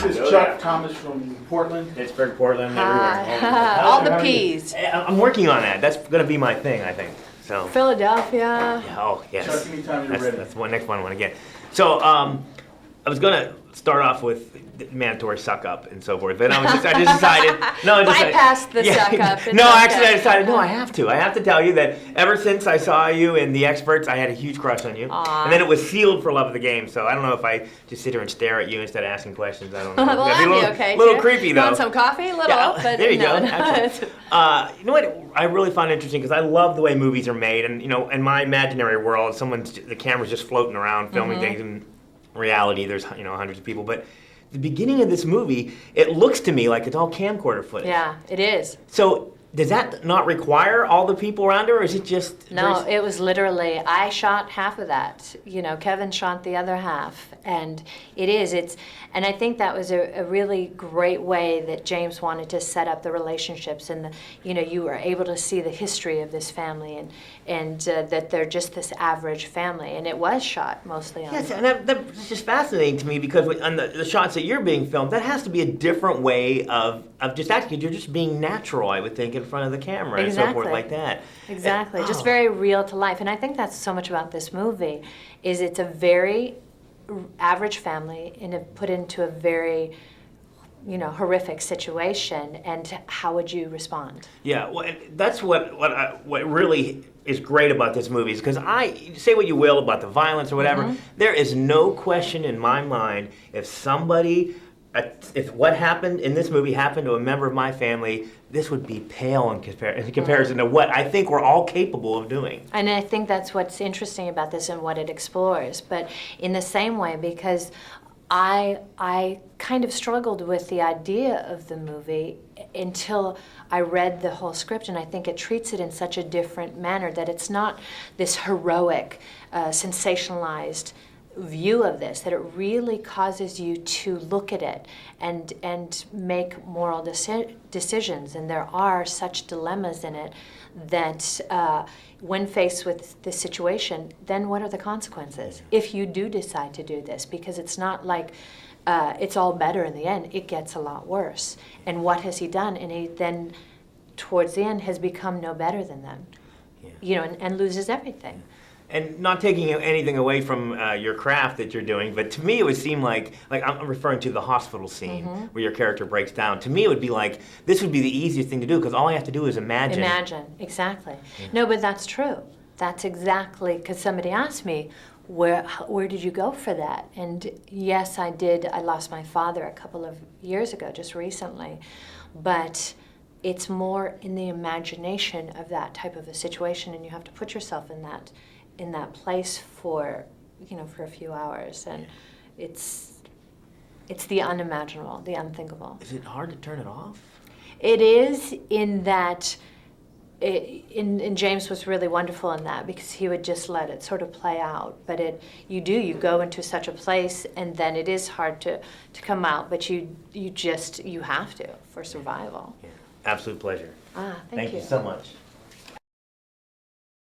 This is Chuck Thomas from Portland. Pittsburgh, Portland, everywhere. All the P's. I'm working on that. That's going to be my thing, I think. So. Philadelphia. Oh, yes. Chuck, anytime you're ready. That's one next one I want to get. So, I was going to start off with mandatory suck up and so forth, but I just decided. Bypass the suck up. No, actually, I decided, no, I have to. I have to tell you that ever since I saw you in The Experts, I had a huge crush on you. Aww. And then it was sealed for love of the game, so I don't know if I just sit here and stare at you instead of asking questions. I don't know. Well, that'd be okay. A little creepy, though. Want some coffee? A little, yeah, but there you no. go. You know what I really find interesting, because I love the way movies are made, and, you know, in my imaginary world, the camera's just floating around filming things, and reality, there's, you know, hundreds of people, but the beginning of this movie, it looks to me like it's all camcorder footage. Yeah, it is. So does that not require all the people around her, or is it just... No, it was literally, I shot half of that. You know, Kevin shot the other half. And and I think that was a really great way that James wanted to set up the relationships, and you know, you were able to see the history of this family, and that they're just this average family, and it was shot mostly on. Yes, and that's just fascinating to me, because on the shots that you're being filmed, that has to be a different way of just acting. You're just being natural, I would think, in front of the camera and so forth like that. Exactly, just very real to life, and I think that's so much about this movie, is it's a very average family put into a very, you know, horrific situation, and how would you respond? Yeah, well, that's what really is great about this movie, is because say what you will about the violence or whatever, there is no question in my mind if what happened in this movie happened to a member of my family, this would be pale in comparison to what I think we're all capable of doing. And I think that's what's interesting about this and what it explores. But in the same way, because I kind of struggled with the idea of the movie until I read the whole script, and I think it treats it in such a different manner, that it's not this heroic, sensationalized view of this, that it really causes you to look at it and make moral decisions. And there are such dilemmas in it that when faced with this situation, then what are the consequences if you do decide to do this? Because it's not like it's all better in the end. It gets a lot worse. And what has he done? And he then, towards the end, has become no better than them. Yeah. You know, and loses everything. And not taking anything away from your craft that you're doing, but to me it would seem like I'm referring to the hospital scene where your character breaks down. To me it would be like, this would be the easiest thing to do, because all I have to do is imagine. Imagine, exactly. Yeah. No, but that's true. That's exactly, because somebody asked me, where did you go for that? And yes, I did. I lost my father a couple of years ago, just recently. But it's more in the imagination of that type of a situation, and you have to put yourself in that place for, you know, for a few hours, and it's the unimaginable, the unthinkable. Is it hard to turn it off? It is, in that, in James was really wonderful in that, because he would just let it sort of play out. But you go into such a place, and then it is hard to come out, but you have to for survival. Yeah. Absolute pleasure. Thank you so much.